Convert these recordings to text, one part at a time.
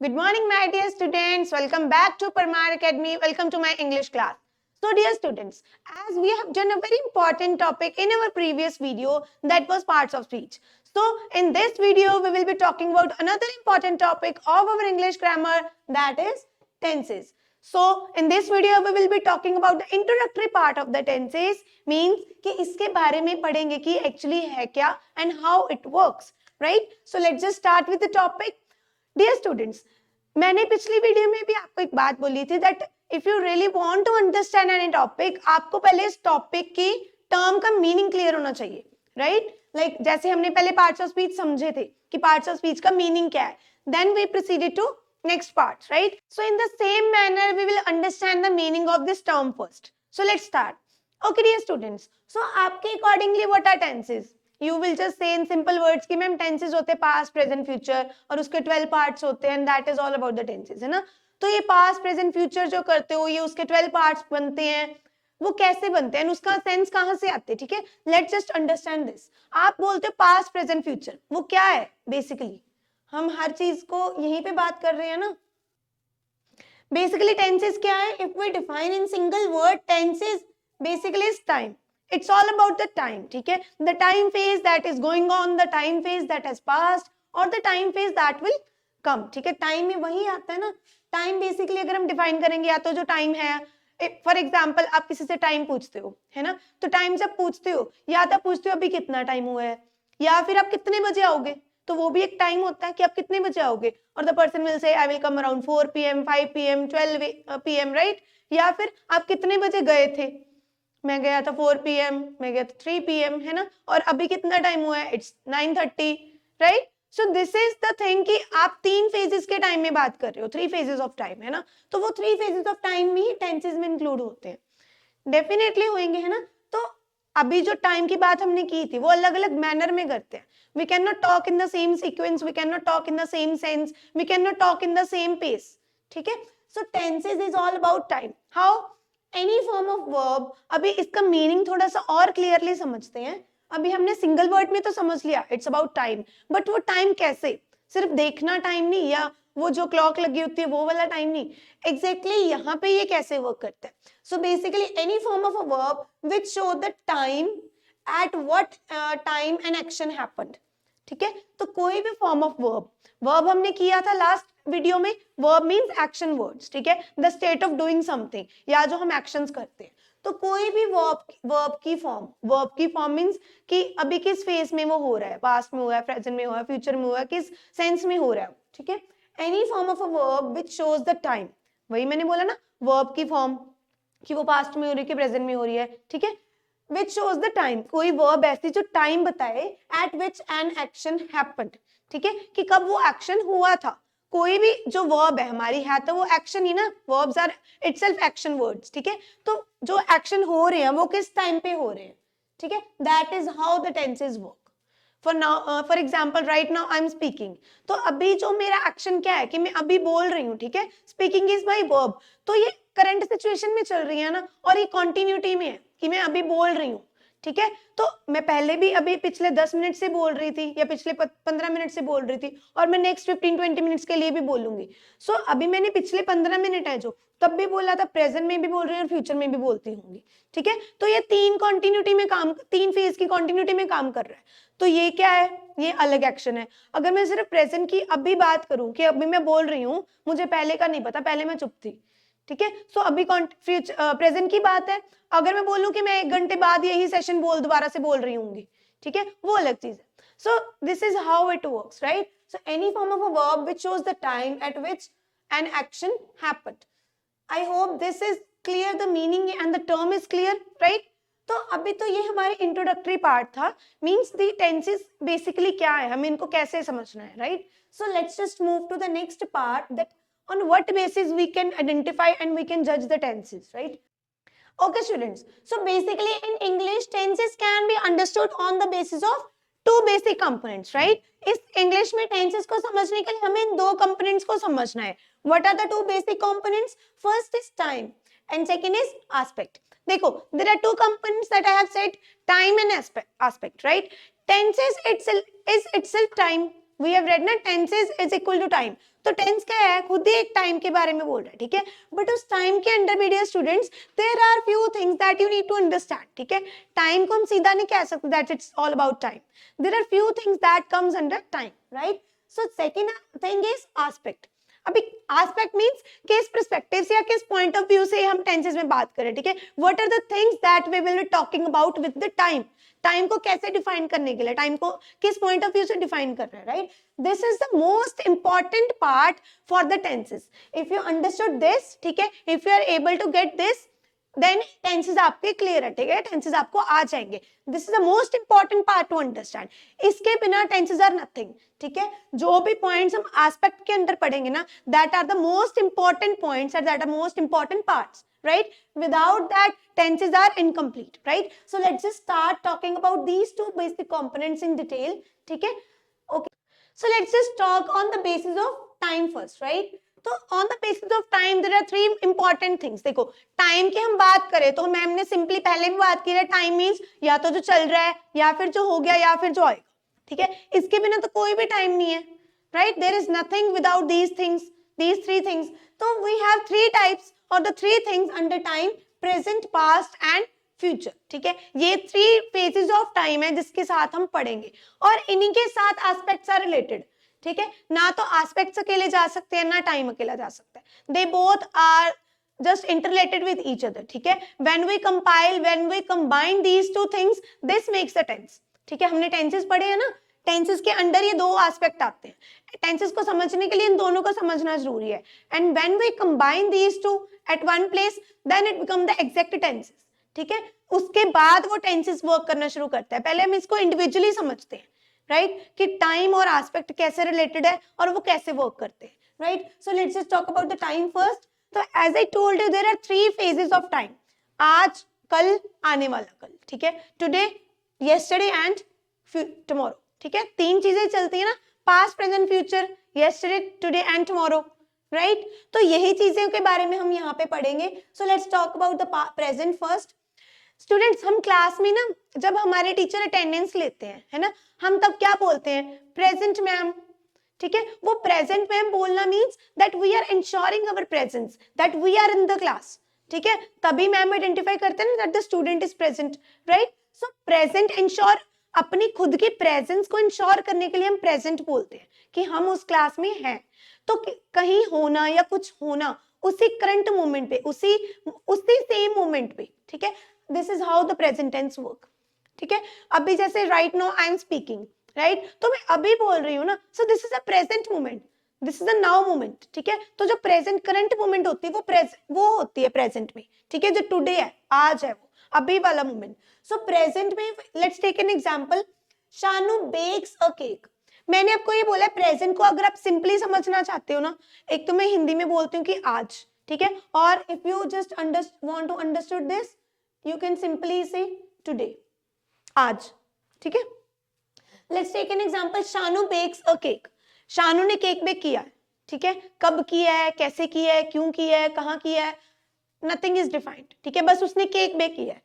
Good morning, my dear students. Welcome back to Parmar Academy. Welcome to my English class. So, dear students, as we have done a very important topic in our previous video, that was parts of speech. So, in this video, we will be talking about another important topic of our English grammar, that is tenses. So, in this video, we will be talking about the introductory part of the tenses, means कि इसके बारे में पढ़ेंगे कि actually है क्या and how it works, right? So, let's just start with the topic. Dear students, मैंने पिछली वीडियो में भी आपको एक बात बोली थी that if you really want to understand any topic, आपको पहले इस टॉपिक की टर्म का मीनिंग क्लियर होना चाहिए, राइट? लाइक जैसे हमने पहले पार्ट्स ऑफ स्पीच समझे थे कि पार्ट्स ऑफ स्पीच का मीनिंग क्या है, then we proceeded to next part, right? So in the same manner we will understand the meaning of this term first. So let's start. Okay dear students, so आपके accordingly what are tenses? You will just say in simple words कि ma'am tenses होते हैं past present future और उसके 12 parts होते हैं, and that is all about the tenses, है ना? तो ये पास्ट प्रेजेंट फ्यूचर जो करते हो, ये उसके 12 पार्ट्स बनते हैं. वो कैसे बनते हैं, उसका सेंस कहाँ से आते हैं? ठीक है, लेट्स जस्ट अंडरस्टैंड दिस. आप बोलते हो पास्ट प्रेजेंट फ्यूचर, वो क्या है? बेसिकली हम हर चीज को यहीं पे बात कर रहे हैं ना. बेसिकली टेंसेस क्या है? If we define in single word, tenses basically is time. It's all about the time, ठीक है? The time phase that is going on, the time phase that has passed, or the time phase that will come, ठीक है? Time में वही आता है ना. Time basically अगर हम डिफाइन करेंगे, या तो जो टाइम है, फॉर एग्जाम्पल आप किसी से टाइम पूछते हो, है ना? तो टाइम जब पूछते हो, या तो पूछते हो अभी कितना टाइम हुआ है, या फिर आप कितने बजे आओगे, तो वो भी एक टाइम होता है कि आप कितने बजे आओगे. और the person will say I will come around 4 PM, 5 PM, 12 PM, right? या फिर आप कितने बजे गए थे? मैं गया था 4 PM, मैं गया था 3 PM, है ना? और अभी कितना टाइम हुआ है? It's 9:30, right? So this is the thing कि आप 3 फेजेस के टाइम में बात कर रहे हो, 3 फेजेस ऑफ टाइम, है ना? तो वो 3 फेजेस ऑफ टाइम में ही टेंसेस में इंक्लूड होते हैं. डेफिनेटली होंगे, है ना? तो अभी जो टाइम की बात हमने की थी, वो अलग अलग मैनर में करते हैं. We can not talk in the same sequence, we can not talk in the same sense, we can not talk in the same pace, ठीक है? So tenses is all about time. How? Any form of verb. अभी इसका meaning थोड़ा सा और clearly समझते हैं. अभी हमने सिंगल वर्ड में तो समझ लिया इट्स अबाउट टाइम, बट वो टाइम कैसे? सिर्फ देखना टाइम नहीं, या वो जो क्लॉक लगी होती है वो वाला टाइम नहीं. एग्जैक्टली यहाँ पे ये कैसे वर्क करता है? So basically any form of a verb which show the time at what time an action happened, ठीक है? तो कोई भी फॉर्म ऑफ वर्ब, वर्ब हमने किया था लास्ट वीडियो में, वर्ब मींस एक्शन वर्ड्स, ठीक है? The state of doing something, या जो हम एक्शंस करते हैं. तो कोई भी वर्ब की फॉर्म मींस कि अभी किस फेज में वो हो रहा है, पास्ट में हुआ है, प्रेजेंट में हुआ है, फ्यूचर में हुआ है, किस सेंस में हो रहा है, ठीक है? Any form of a verb which shows the time. वही मैंने बोला ना, वर्ब की फॉर्म कि वो पास्ट में हो रही है कि प्रेजेंट में हो रही है, ठीक है? which shows the time. कोई verb ऐसी जो टाइम बताए at which an action happened, ठीक है? कि कब वो एक्शन हुआ था. कोई भी जो verb है हमारी, है तो वो एक्शन ही ना. verbs are itself action words, ठीक है? तो जो एक्शन हो रहे हैं वो किस टाइम पे हो रहे हैं, ठीक है? that is how the tenses work. For example, right now I am speaking. तो अभी जो मेरा एक्शन क्या है कि मैं अभी बोल रही हूँ, ठीक है? Speaking is my verb. तो ये करंट सिचुएशन में चल रही है ना, और ये कॉन्टिन्यूटी में है कि मैं अभी बोल रही हूँ, ठीक है? तो मैं पहले भी अभी पिछले 10 मिनट से बोल रही थी, या पिछले 15 मिनट से बोल रही थी, और मैं नेक्स्ट 15-20 मिनट्स के लिए भी बोलूंगी. सो अभी मैंने पिछले 15 मिनट है जो तब भी बोला था, प्रेजेंट में भी बोल रही हूँ और फ्यूचर में भी बोलती होंगी, ठीक है? तो ये 3 फेज की कॉन्टिन्यूटी में काम कर रहा है. तो ये क्या है? ये अलग एक्शन है. अगर मैं सिर्फ प्रेजेंट की अभी बात करूं कि अभी मैं बोल रही हूँ, मुझे पहले का नहीं पता, पहले मैं चुप थी, ठीक है? सो अभी प्रेजेंट की बात है. अगर मैं बोलूं कि मैं 1 घंटे बाद यही सेशन दोबारा से बोल रही हूँ, ठीक है? वो अलग चीज है. सो this is how it works, right? So any form of a verb which shows the time at which an action happened. I hope this is clear, the meaning and the term is clear, right? तो अभी तो ये हमारे introductory part था, means the tenses basically क्या है, हमें इनको कैसे समझना है, right? So let's just move to the next part, that on what basis we can identify and we can judge the tenses, right? Okay students, so basically in English tenses can be understood on the basis of two basic components, right? इस English में tenses को समझने के लिए हमें इन 2 components को समझना है. What are the 2 basic components? First is time and second is aspect. देखो, there are 2 components that I have said, time and aspect, right? Tenses itself is itself time. We have read ना, tenses is equal to time. तो tense क्या है, खुद ही एक time के बारे में बोल रहा है, ठीक है। बट उस टाइम के अंडर भी dear students there are few things that you need to understand, ठीक है। टाइम को हम सीधा नहीं कह सकते that it's all about time, there are few things that comes under time, right. So second thing is aspect. अभी aspect means किस पर्सपेक्टिव से या किस पॉइंट ऑफ व्यू से हम टेंसेस में बात करें, ठीक है। What are the things that we will be talking about with the time, time को कैसे डिफाइन करने के लिए, टाइम को किस पॉइंट ऑफ व्यू से डिफाइन कर रहे हैं, right. This is the most important part for the tenses. If you understood this, ठीक है, if you are able to get this, then tenses आपके क्लियर है, ठीक है, टेंसेस आपको आ जाएंगे। This is the most important part two understand. इसके बिना टेंसेस आर नथिंग, ठीक है। जो भी पॉइंट्स हम एस्पेक्ट के अंदर पढ़ेंगे ना, that are the most important points, that are most important parts, right? Without that, tenses are incomplete, right? So let's just start talking about these two basic components in detail, ठीक है? Okay. So let's just talk on the basis of time first, right? तो on the basis of time there are three important things. देखो, time की हम बात करें तो ma'am ने सिंपली पहले भी बात की है, टाइम मीन्स या तो जो चल रहा है, या फिर जो हो गया, या फिर जो आएगा, ठीक है। इसके बिना तो कोई भी टाइम नहीं है, right? There is nothing without these things, these three things. So we have three types or the three things under time: present, past and future, ठीक है। ये थ्री phases of time है जिसके साथ हम पढ़ेंगे, और इन्हीं के साथ aspects are related, ठीक है। ना तो aspects अकेले जा सकते हैं, ना time अकेला जा सकता है। They both are just interrelated with each other, ठीक है। When we combine these two things, this makes a tense, ठीक है। हमने tenses पढ़े हैं ना, टेंसेस के अंडर ये दो एस्पेक्ट आते हैं। टेंसेस को समझने के लिए इन दोनों को समझना जरूरी है। And when we combine these two at one place, then it become the exact tenses, ठीक है। उसके बाद वो टेंसेस वर्क करना शुरू करता है। पहले हम इसको इंडिविजुअली समझते हैं, राइट, कि टाइम और एस्पेक्ट कैसे रिलेटेड है और वो कैसे वर्क करते हैं, right. So let's just talk about the time first. तो as I told you, there are three phases of time: आज, कल, आने वाला कल, ठीक है। टुडे, यस्टरडे एंड टुमारो, ठीक है। तीन चीजें चलती है ना, past, present, future, yesterday, today and tomorrow, right. तो यही चीजों के बारे में हम यहाँ पे पढ़ेंगे। So let's talk about the present first. Students, हम क्लास में ना जब हमारे टीचर अटेंडेंस लेते हैं, है ना, हम तब क्या बोलते हैं? प्रेजेंट मैम, ठीक है। वो प्रेजेंट मैम बोलना means that we are ensuring our presence, that we are in the class, ठीक है। तभी मैम आइडेंटिफाई करते हैं ना that the student is present, right. So present ensure, अपनी खुद की प्रेजेंस को इंश्योर करने के लिए हम प्रेजेंट बोलते हैं कि हम उस क्लास में हैं। तो कहीं होना या कुछ होना उसी करंट मोमेंट पे, उसी सेम मोमेंट पे, ठीक है। This is how the present tense work, ठीक है। अभी जैसे right now I am speaking, right, तो मैं अभी बोल रही हूँ ना, so this is a present moment, this is a now moment, ठीक है। तो जो प्रेजेंट करंट मोमेंट होती है वो होती है प्रेजेंट में, ठीक है। जो टुडे है, आज है, वो अभी वाला मोमेंट। सो प्रेजेंट में let's take an example, Shanu bakes a cake. मैंने आपको ये बोला है प्रेजेंट को अगर आप सिंपली समझना चाहते हो ना, एक तो मैं हिंदी में बोलती हूँ कि आज, ठीक है, और if you just want to understood this, you can simply say today, आज, ठीक है। Let's take an example, Shanu bakes a cake. Shanu ने केक बेक किया है, ठीक है। कब किया है, कैसे किया है, क्यों किया है, कहाँ किया है, नथिंग इज डिफाइंड, ठीक है। बस उसने केक बेक किया है।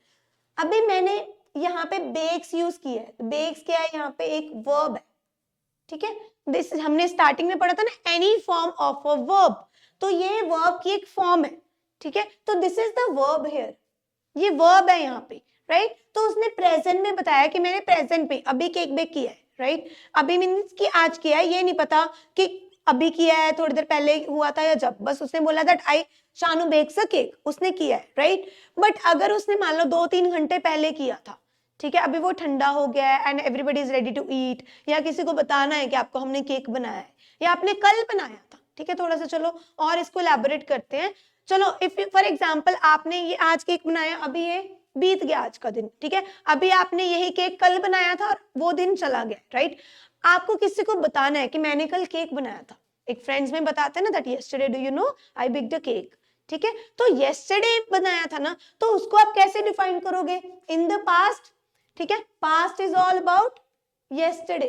अभी मैंने यहाँ पे बेक्स यूज किया है, बेक्स क्या है, यहाँ पे एक वर्ब है, ठीक है। दिस हमने स्टार्टिंग में पढ़ा था ना, any form of a verb, तो ये वर्ब की एक फॉर्म है, ठीक है। तो this is the verb here, ये वर्ब है यहाँ पे, राइट। तो उसने प्रेजेंट में बताया कि मैंने प्रेजेंट में अभी केक बेक किया है, राइट। अभी मीन्स कि आज किया है, ये नहीं पता कि अभी किया है, थोड़ी देर पहले हुआ था या जब, बस उसने बोला that I Shanu bakes a cake, उसने किया है, राइट। बट अगर उसने मान लो 2-3 घंटे पहले किया था, ठीक है, अभी वो ठंडा हो गया है and everybody is ready to eat, या किसी को बताना है कि आपको हमने केक बनाया है, या आपने कल बनाया था, ठीक है। थोड़ा सा चलो और इसको एलैबोरेट करते हैं। चलो इफ फॉर एग्जांपल आपने ये आज केक बनाया, अभी ये बीत गया आज का दिन, ठीक है। अभी आपने यही केक कल बनाया था और वो दिन चला गया, राइट। आपको किसी को बताना है कि मैंने कल केक बनाया था। एक फ्रेंड्स में बताते हैं ना that yesterday do you know I baked a cake, ठीक है। तो यस्टरडे बनाया था ना, तो उसको आप कैसे डिफाइन करोगे? इन द पास्ट, ठीक है। Past is all about yesterday,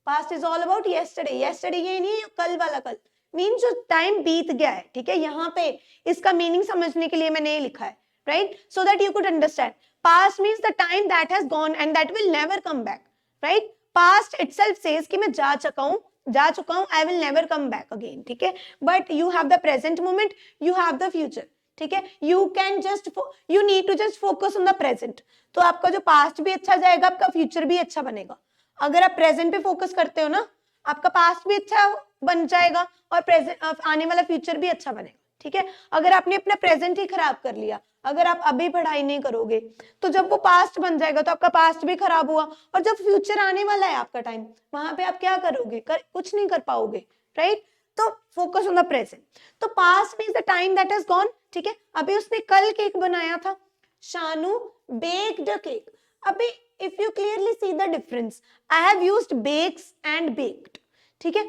past is all about yesterday. Yesterday ये नहीं है कल वाला कल, मीन जो टाइम बीत गया है, ठीक है। यहाँ पे इसका मीनिंग समझने के लिए मैंने ये लिखा है, right, so that you could understand. Past means the time that has gone and that will never come back, right. Past itself says कि मैं जा चुका हूं, जा चुका हूँ, I will never come back again, ठीक है। But you have the present moment, you have the future, ठीक है। You can just, you need to just focus on the present. तो आपका जो पास्ट भी अच्छा जाएगा, आपका फ्यूचर भी अच्छा बनेगा। अगर आप प्रेजेंट पे फोकस करते हो ना, आपका पास्ट भी अच्छा बन जाएगा और प्रेजेंट आने वाला फ्यूचर भी अच्छा बनेगा, ठीक है। अगर आपने अपना प्रेजेंट ही खराब कर लिया, अगर आप अभी पढ़ाई नहीं करोगे, तो जब वो पास्ट बन जाएगा तो आपका पास्ट भी खराब हुआ, और जब फ्यूचर आने वाला है आपका टाइम, वहां पे आप क्या करोगे? कुछ नहीं कर पाओगे, राइट। तो फोकस ऑन द प्रेजेंट। तो past means the time that has gone, ठीक है। अभी उसने कल केक बनाया था, शानू बेक्ड अ केक। अभी if you clearly see the difference, I have used bakes and baked, ठीक है।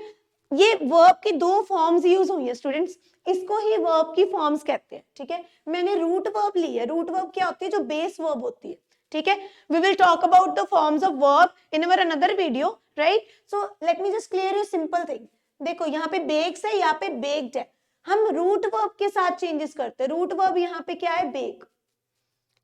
ये वर्ब की दो फॉर्म्स यूज हुई है स्टूडेंट्स, इसको ही वर्ब की फॉर्म्स कहते हैं, ठीक है। मैंने रूट वर्ब ली है। रूट वर्ब क्या होती है? जो बेस वर्ब होती है, ठीक है। We will talk about the forms of verb in our another video, right. So let me just clear you simple thing. देखो यहाँ पे बेक्स है, यहाँ पे बेक्ड है। हम रूट वर्ब के साथ चेंजेस करते हैं। रूट वर्ब यहाँ पे क्या है? बेक,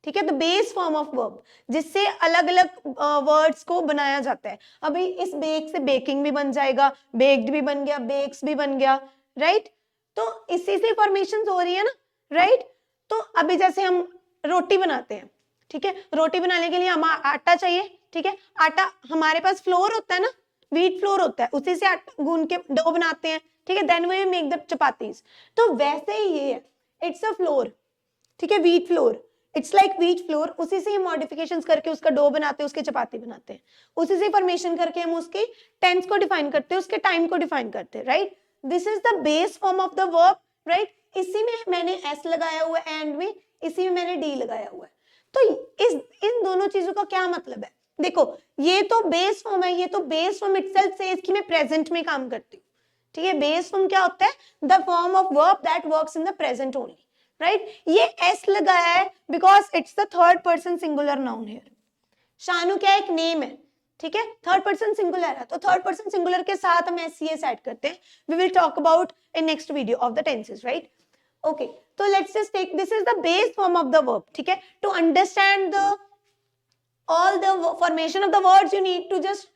ठीक है। The base form of verb, जिससे अलग अलग वर्ड्स को बनाया जाता है। अभी इस बेक से बेकिंग भी बन जाएगा, बेक्ड भी बन गया, बेक्स भी बन गया, राइट। तो इसी से फॉर्मेशन हो रही है ना, राइट। तो अभी जैसे हम रोटी बनाते हैं, ठीक है। रोटी बनाने के लिए हमें आटा चाहिए, ठीक है। आटा, हमारे पास फ्लोर होता है ना, व्हीट फ्लोर होता है, उसी से आटा गूंद के डो बनाते हैं, ठीक है। Then we make the chapatis. तो वैसे ही ये है, इट्स अ फ्लोर, ठीक है, wheat flour. It's like wheat flour, उसी से मॉडिफिकेशंस करके उसका डो बनाते हैं, उसके चपाती बनाते हैं, उसी से फॉर्मेशन करके हम उसके टेंस को डिफाइन करते हैं, उसके टाइम को डिफाइन करते हैं, right. This is the base form of the verb, right. इसी में मैंने एस लगाया हुआ है, एंड में इसी में मैंने डी लगाया हुआ है। तो इन दोनों चीजों का क्या मतलब है? देखो, ये तो बेस फॉर्म है, ये तो बेस फॉर्म इटसेल्फ सेज कि मैं प्रेजेंट में काम करती हूँ, ठीक है। बेस फॉर्म क्या होता है? The form of verb that works in the present only, right. ये एस लगाया है because it's the third person singular noun here. Shanu क्या एक नेम है, ठीक है, थर्ड पर्सन सिंगुलर है, तो थर्ड पर्सन सिंगुलर के साथ हम एस ऐड करते हैं। We will talk about in next video of the tenses, right. Okay, तो let's just take, this is the base form of the verb, ठीक है। To understand the all the formation of the words, you need to just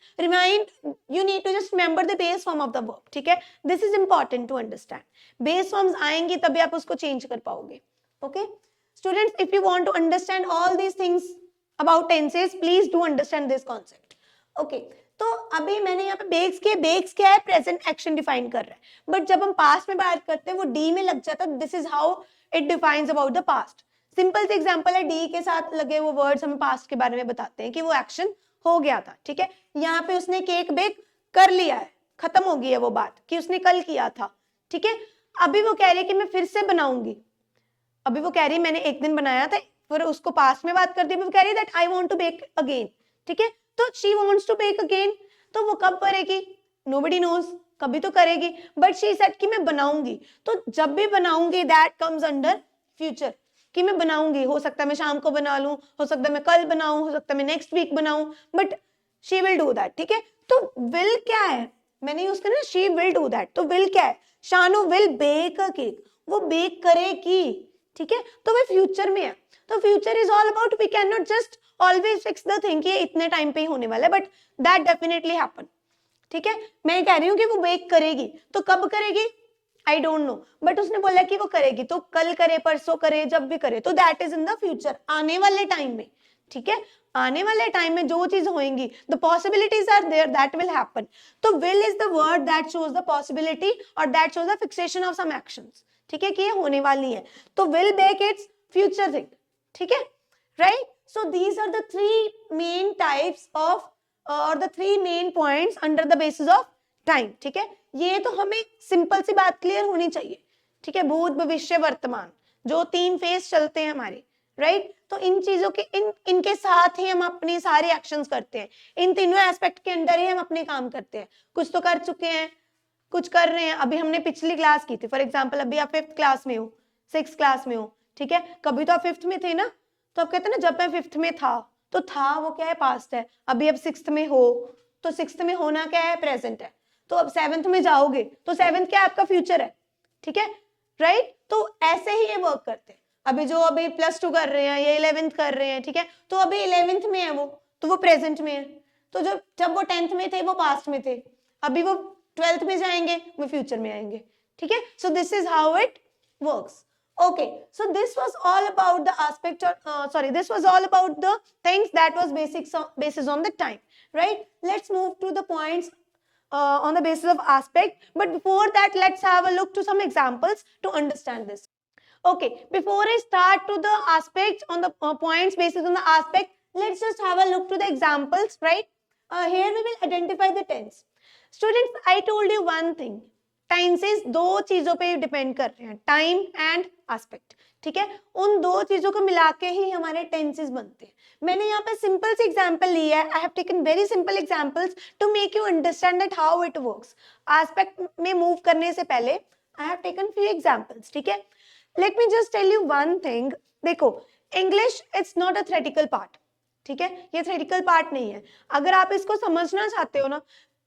remember the base form of the verb, ठीक है। this is important to understand. base forms आएंगी तभी आप उसको change कर पाओगे, okay students। if you want to understand all these things about tenses, please do understand this concept, okay। तो अभी मैंने यहाँ पे बेक्स क्या है? प्रेजेंट एक्शन डिफाइन कर रहा है, बट जब हम पास्ट में बात करते हैं वो डी में लग जाता है। This is how it defines about the past. Simple सी एग्जांपल है, डी के साथ लगे वो वर्ड्स हमें पास्ट के बारे में बताते हैं कि वो एक्शन हो गया था, ठीक है। यहाँ पे उसने केक बेक कर लिया है, खत्म हो गई है वो बात कि उसने कल किया था, ठीक है। अभी वो कह रही है कि मैं फिर से बनाऊंगी। अभी वो कह रही है मैंने एक दिन बनाया था, फिर उसको पास्ट में बात कर दी, वो कह रही है that I want to bake again, ठीक है। तो she wants to bake again, तो वो कब करेगी? नोबडी नोज, कभी तो करेगी, बट शी सेड कि मैं बनाऊंगी। तो जब भी बनाऊंगी दैट कम्स अंडर फ्यूचर, कि मैं बनाऊंगी। हो सकता है मैं शाम को बना लूं, हो सकता है मैं कल बनाऊं, हो सकता है मैं नेक्स्ट वीक बनाऊं, but she will do that, ठीक है। तो विल क्या है? मैंने यूज करना शी विल डू दैट। तो विल क्या है? Shanu will bake a cake, वो बेक करेगी, ठीक है। तो वो फ्यूचर में है। तो future is all about, we can not just always fix the thing कि इतने टाइम पे ही होने वाला है, बट दैट डेफिनेटली हैपन, ठीक है। मैं कह रही हूँ कि वो बेक करेगी, तो कब करेगी? आई डोंट नो, बट उसने बोला कि वो करेगी, तो कल करे, परसों करे, जब भी करे, तो that is in the future, आने वाले टाइम में, ठीक है। आने वाले टाइम में जो चीज होंगी, the possibilities are there, that will happen. तो will is the word that shows the possibility और that shows the fixation of some actions, ठीक है, कि ये होने वाली है। तो will bake its future thing, ठीक है, right. So these are the three main types of और the three main points under the basis of time, ठीक है। ये तो हमें सिंपल सी बात क्लियर होनी चाहिए, ठीक है। भूत, भविष्य, वर्तमान, जो तीन फेज चलते हैं हमारे, राइट। तो इन चीजों के इनके साथ ही हम अपनी सारे एक्शंस करते हैं, इन तीनों एस्पेक्ट के अंदर ही हम अपने काम करते हैं। कुछ तो कर चुके हैं, कुछ कर रहे हैं। अभी हमने पिछली क्लास की थी, फॉर एग्जाम्पल अभी आप 5th क्लास में हो, 6th क्लास में हो, ठीक है। कभी तो आप 5th में थे ना, तो आप कहते हैं ना जब मैं 5th में था, तो था वो क्या है? पास्ट है। अभी अब 6th में हो, तो 6th में होना क्या है? प्रेजेंट है। तो अब 7th में जाओगे, तो 7th क्या है? आपका फ्यूचर है, ठीक है, राइट। तो ऐसे ही ये वर्क करते हैं। अभी जो अभी +2 कर रहे हैं या 11th कर रहे हैं, ठीक है, तो अभी 11th में है वो, तो वो प्रेजेंट में है। तो जब वो 10th में थे वो पास्ट में थे, अभी वो 12th में जाएंगे, वो फ्यूचर में आएंगे, ठीक है. सो this is how it works. Okay, so this was all about the aspect of, this was all about the things that was basis on the time, right? Let's move to the points on the basis of aspect, but before that let's have a look to some examples to understand this. Okay, before I start to the aspects on the points basis on the aspect, let's just have a look to the examples, right? Here we will identify the tense. Students, I told you one thing, tenses दो चीजों पे depend कर रहे हैं, time and aspect, ठीक है. उन दो चीजों को मिला के ही हमारे टेंसेस बनते हैं. मैंने यहाँ पे सिंपल सी एग्जांपल ली है. I have taken very simple examples to make you understand that how it works. Aspect में मूव करने से पहले I have taken few examples, ठीक है. Let me just tell you one thing. देखो, English it's not a theoretical part, ठीक है. ये थ्योरेटिकल पार्ट नहीं है. अगर आप इसको समझना चाहते हो ना,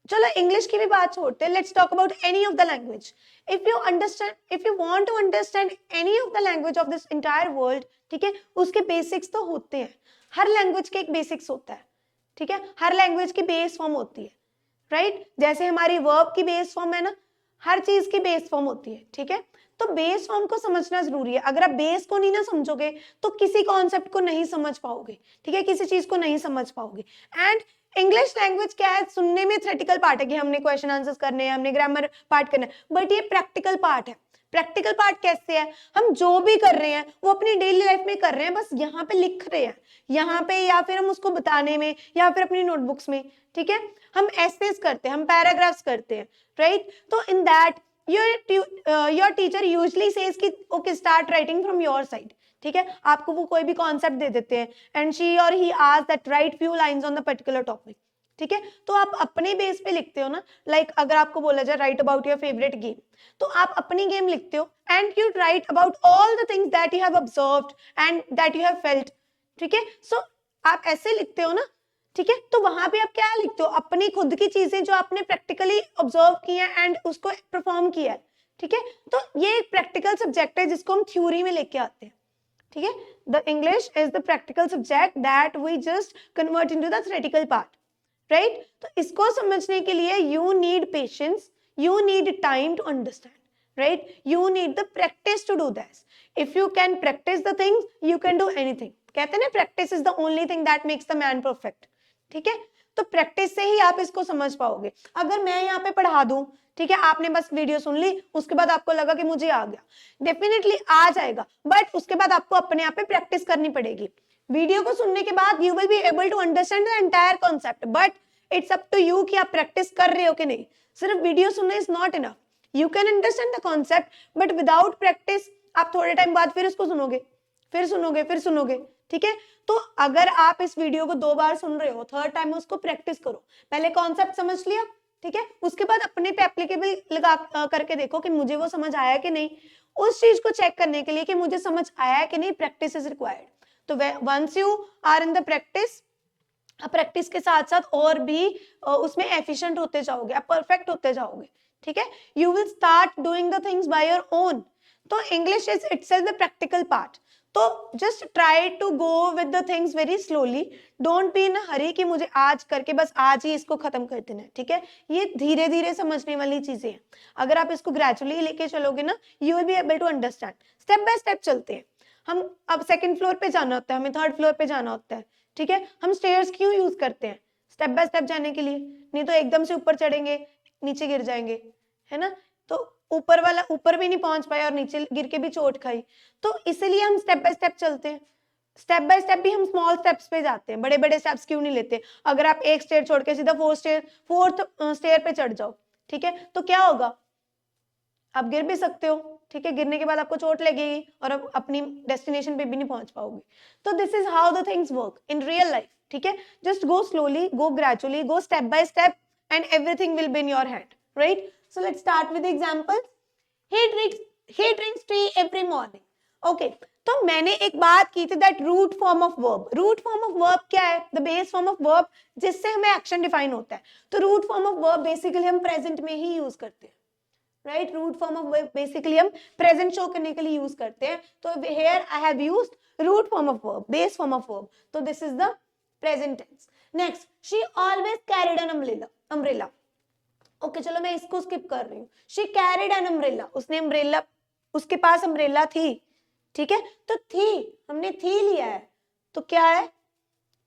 चलो इंग्लिश की भी बात छोड़ते हैं, let's talk about any of the language. If you want to understand any of the language of this entire world, ठीक है, उसके बेसिक्स तो होते हैं. हर लैंग्वेज के एक बेसिक्स होता है, ठीक है. हर लैंग्वेज की बेस फॉर्म होती है, राइट. जैसे हमारी वर्ब की बेस फॉर्म है ना, हर चीज की बेस फॉर्म होती है, ठीक है. तो बेस फॉर्म को समझना जरूरी है. अगर आप बेस को नहीं ना समझोगे तो किसी कॉन्सेप्ट को नहीं समझ पाओगे, ठीक है, किसी चीज को नहीं समझ पाओगे. एंड इंग्लिश लैंग्वेज क्या है, सुनने में थ्योरेटिकल पार्ट है कि हमने क्वेश्चन आंसर्स करने हैं, हमने ग्रामर पार्ट करना है, बट ये प्रैक्टिकल पार्ट है. प्रैक्टिकल पार्ट कैसे है, हम जो भी कर रहे हैं वो अपनी डेली लाइफ में कर रहे हैं, बस यहाँ पे लिख रहे हैं, यहाँ पे, या फिर हम उसको बताने में, या फिर अपनी नोटबुक्स में, ठीक है. हम एसेस करते हैं, हम पैराग्राफ्स करते हैं, राइट. तो in that your teacher usually says कि okay start writing from your side, ठीक है. आपको वो कोई भी कॉन्सेप्ट दे देते हैं एंड शी और he ask that write few lines on the particular topic, ठीक है. तो आप अपने बेस पे लिखते हो ना. लाइक अगर आपको बोला जाए right about your favourite game, तो आप अपनी गेम लिखते हो and you right about all the things that you have observed and that you have felt, ठीक है. सो आप ऐसे लिखते हो ना, ठीक है. तो वहां पे आप क्या लिखते हो, अपनी खुद की चीजें जो आपने प्रैक्टिकली ऑब्जर्व की है एंड उसको परफॉर्म किया है, ठीक है. तो ये एक प्रैक्टिकल सब्जेक्ट है जिसको हम थ्योरी में लेके आते हैं, ठीक है. The English is the practical subject that we just convert into the theoretical part, right. तो इसको समझने के लिए you need patience, you need time to understand, right. You need the practice to do this. If you can practice the things you can do anything. कहते हैं ना, practice is the only thing that makes the man perfect, ठीक है. तो practice से ही आप इसको समझ पाओगे. अगर मैं यहाँ पे पढ़ा दूं, ठीक है, आपने बस वीडियो सुन ली, उसके बाद आपको लगा कि मुझे आ गया, डेफिनेटली आ जाएगा, बट उसके बाद आपको अपने आप पे प्रैक्टिस करनी पड़ेगी. वीडियो को सुनने के बाद you will be able to understand the entire concept, but it's up to you कि आप प्रैक्टिस कर रहे हो कि नहीं. सिर्फ वीडियो सुनना is not enough. You can understand the concept, but without practice आप थोड़े टाइम बाद फिर उसको सुनोगे, फिर सुनोगे, फिर सुनोगे, ठीक है. तो अगर आप इस वीडियो को 2 बार सुन रहे हो, थर्ड टाइम उसको प्रैक्टिस करो. पहले कॉन्सेप्ट समझ लिया, ठीक है, उसके बाद अपने पे एप्लीकेबल लगा करके देखो कि मुझे वो समझ आया कि नहीं. उस चीज को चेक करने के लिए कि मुझे समझ आया है कि नहीं, प्रैक्टिस इज रिक्वायर्ड. तो once you are in the practice, practice के साथ साथ और भी उसमें एफिशिएंट होते जाओगे, आप परफेक्ट होते जाओगे, ठीक है. You will start doing the things by your own. तो English is itself the practical part. तो just try to go with the things very slowly. Don't be in a hurry कि मुझे आज करके बस आज ही इसको खत्म कर देना है, ठीक है. ये धीरे धीरे समझने वाली चीजें हैं. अगर आप इसको ग्रेजुअली लेके चलोगे ना, you will be able to understand. Step by step चलते हैं. हम अब सेकंड फ्लोर पे जाना होता है, हमें थर्ड फ्लोर पे जाना होता है, ठीक है. हम स्टेयर्स क्यों यूज करते हैं, स्टेप बाय स्टेप जाने के लिए. नहीं तो एकदम से ऊपर चढ़ेंगे, नीचे गिर जाएंगे, है ना. तो ऊपर वाला ऊपर भी नहीं पहुंच पाया और नीचे गिर के भी चोट खाई. तो इसलिए हम स्टेप बाय स्टेप चलते हैं. स्टेप बाय स्टेप भी हम स्मॉल स्टेप्स पे जाते हैं, बड़े बड़े स्टेप्स क्यों नहीं लेते. अगर आप एक स्टेयर छोड़ के सीधा फोर्थ स्टेयर पे चढ़ जाओ, ठीक है, तो क्या होगा, आप गिर भी सकते हो, ठीक है. गिरने के बाद आपको चोट लगेगी और अब अपनी डेस्टिनेशन पे भी नहीं पहुंच पाओगे. तो this is how the things work in real life, ठीक है. Just go slowly, go gradually, go step by step and everything will be in your hand, right. So let's start with the example. He drinks tea every morning. Okay. तो मैंने एक बात की थी that root form of verb. Root form of verb क्या है? The base form of verb जिससे हमें action define होता है. तो root form of verb basically हम present में ही use करते हैं, right? Root form of verb basically हम present show करने के लिए use करते हैं. तो here I have used root form of verb, base form of verb. तो this is the present tense. Next, she always carried an umbrella. Okay चलो मैं इसको स्किप कर रही हूँ। शी कैरिड एन अम्ब्रेला, उसने अम्ब्रेला, उसके पास अम्ब्रेला थी, ठीक है, तो थी, हमने थी लिया है, तो क्या है,